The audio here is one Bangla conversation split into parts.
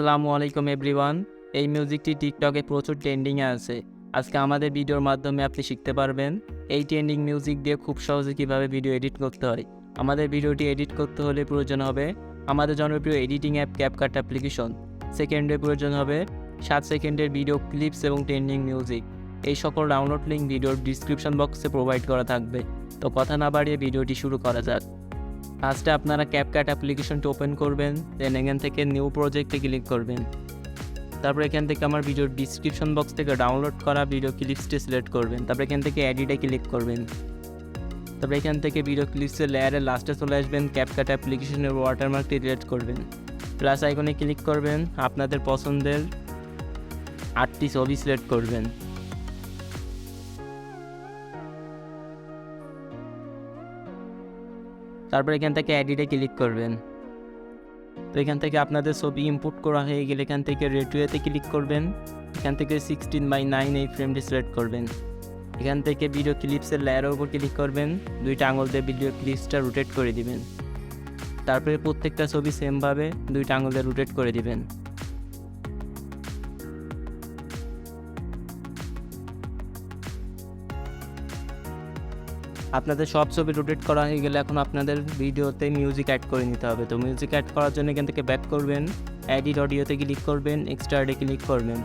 আসসালামু আলাইকুম এভরিওয়ান। এই মিউজিকটি টিকটকে প্রচুর ট্রেন্ডিংয়ে আছে। আজকে আমাদের ভিডিওর মাধ্যমে আপনি শিখতে পারবেন এই ট্রেন্ডিং মিউজিক দিয়ে খুব সহজে কীভাবে ভিডিও এডিট করতে হয়। আমাদের ভিডিওটি এডিট করতে হলে প্রয়োজন হবে আমাদের জনপ্রিয় এডিটিং অ্যাপ ক্যাপকাট অ্যাপ্লিকেশন। সেকেন্ডে প্রয়োজন হবে 7 সেকেন্ডের ভিডিও ক্লিপস এবং ট্রেন্ডিং মিউজিক। এই সকল ডাউনলোড লিঙ্ক ভিডিওর ডিসক্রিপশন বক্সে প্রোভাইড করা থাকবে। তো কথা না বাড়িয়ে ভিডিওটি শুরু করা যাক। ফার্স্টে আপনারা ক্যাপকাট অ্যাপ্লিকেশনটি ওপেন করবেন, দেন এখান থেকে নিউ প্রজেক্টে ক্লিক করবেন। তারপর এখান থেকে আমার ভিডিওর ডিসক্রিপশন বক্স থেকে ডাউনলোড করা ভিডিও ক্লিপসটি সিলেক্ট করবেন। তারপর এখান থেকে এডিটে ক্লিক করবেন। তারপর এখান থেকে ভিডিও ক্লিপসের লেয়ারের লাস্টে চলে আসবেন, ক্যাপকাট অ্যাপ্লিকেশনের ওয়াটারমার্কটি ডিলিট করবেন। প্লাস আইকনে ক্লিক করবেন, আপনাদের পছন্দের 8টি ছবি সিলেক্ট করবেন। তারপর এখান থেকে এডিটে ক্লিক করবেন। তো এখান থেকে আপনাদের ছবি ইনপুট করা হয়ে গেলে এখান থেকে রেটুয়েতে ক্লিক করবেন। এখান থেকে 16:9 এই ফ্রেমটি সিলেক্ট করবেন। এখান থেকে ভিডিও ক্লিপসের লেয়ারের উপর ক্লিক করবেন, 2টা আঙুল দিয়ে ভিডিও ক্লিপসটা রোটেট করে দিবেন। তারপরে প্রত্যেকটা ছবি সেমভাবে 2টা আঙুল দিয়ে রোটেট করে দিবেন। আপনাদের সব ছবি রোটেট করা হয়ে গেলে এখন আপনাদের ভিডিওতে মিউজিক অ্যাড করে নিতে হবে। তো মিউজিক অ্যাড করার জন্য এখান থেকে ব্যাক করবেন, এডিট অডিওতে ক্লিক করবেন, এক্সট্রাডে ক্লিক করবেন।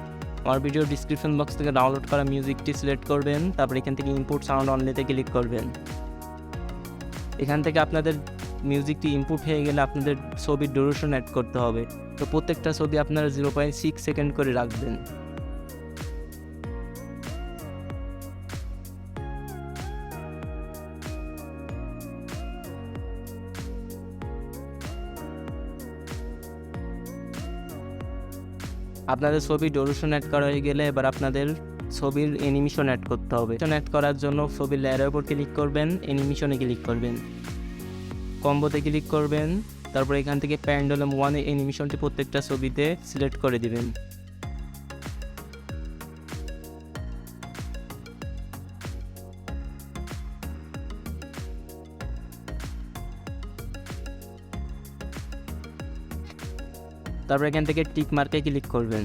আমার ভিডিও ডিসক্রিপশন বক্স থেকে ডাউনলোড করা মিউজিকটি সিলেক্ট করবেন। তারপর এখান থেকে ইনপুট সাউন্ড অনলিতে ক্লিক করবেন। এখান থেকে আপনাদের মিউজিকটি ইনপুট হয়ে গেলে আপনাদের ছবির ডিউরেশন অ্যাড করতে হবে। তো প্রত্যেকটা ছবি আপনারা 0.6 সেকেন্ড করে রাখবেন। আপনাদের ছবির ডিউরেশন অ্যাড করা হয়ে গেলে এবার আপনাদের ছবির অ্যানিমেশন অ্যাড করতে হবে। অ্যাড করার জন্য ছবির লেয়ারের উপর ক্লিক করবেন, অ্যানিমেশনে ক্লিক করবেন, কম্বোতে ক্লিক করবেন। তারপর এখান থেকে প্যান্ডেলম 1 অ্যানিমেশনটি প্রত্যেকটা ছবিতে সিলেক্ট করে দিবেন। তারপর এখান থেকে টিক মার্কে ক্লিক করবেন।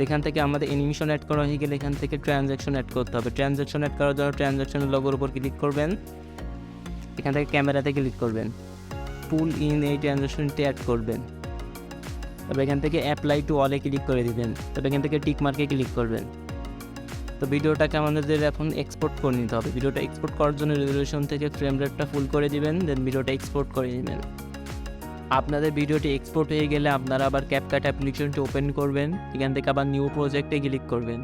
এখান থেকে আমাদের অ্যানিমেশন অ্যাড করা হয়ে গেলে এখান থেকে ট্রানজ্যাকশন অ্যাড করতে হবে। ট্রানজ্যাকশন অ্যাড করার জন্য ট্রানজ্যাকশনের লোগোর উপর ক্লিক করবেন। এখান থেকে ক্যামেরাতে ক্লিক করবেন, পুল ইন এই ট্রানজ্যাকশনটি অ্যাড করবেন। তবে এখান থেকে অ্যাপ্লাই টু অলে ক্লিক করে দিবেন। তবে এখান থেকে টিক মার্কে ক্লিক করবেন। তো ভিডিওটাকে আমাদের এখন এক্সপোর্ট করে নিতে হবে। ভিডিওটা এক্সপোর্ট করার জন্য রেজোলিউশন থেকে ফ্রেম রেটটা ফুল করে দিবেন, দেন ভিডিওটা এক্সপোর্ট করে নেবেন। আপনাদের ভিডিওটি এক্সপোর্ট হয়ে গেলে আপনারা আবার ক্যাপকাট অ্যাপ্লিকেশনটি ওপেন করবেন। এখান থেকে আবার নিউ প্রজেক্টে ক্লিক করবেন।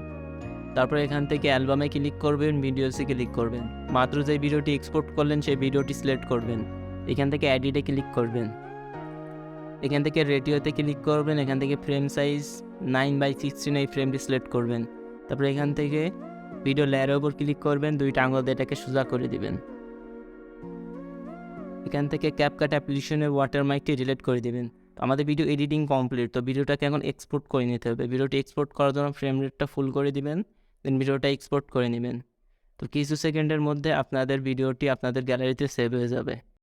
তারপর এখান থেকে অ্যালবামে ক্লিক করবেন, ভিডিওসে ক্লিক করবেন। মাত্র যে ভিডিওটি এক্সপোর্ট করলেন সেই ভিডিওটি সিলেক্ট করবেন। এখান থেকে এডিটে ক্লিক করবেন। এখান থেকে রেডিওতে ক্লিক করবেন। এখান থেকে ফ্রেম সাইজ 9:16 এই ফ্রেমটি সিলেক্ট করবেন। তারপর এখান থেকে ভিডিও লেয়ারের উপর ক্লিক করবেন, 2টা আঙুল দিয়ে এটাকে সোজা করে দিবেন। এখান থেকে ক্যাপকাট অ্যাপ্লিকেশনের ওয়াটারমার্কটি ডিলিট করে দেবেন। তো আমাদের ভিডিও এডিটিং কমপ্লিট। তো ভিডিওটাকে এখন এক্সপোর্ট করে নিতে হবে। ভিডিওটি এক্সপোর্ট করার জন্য ফ্রেম রেটটা ফুল করে দিবেন, দেন ভিডিওটা এক্সপোর্ট করে নেবেন। তো কিছু সেকেন্ডের মধ্যে আপনাদের ভিডিওটি আপনাদের গ্যালারিতে সেভ হয়ে যাবে।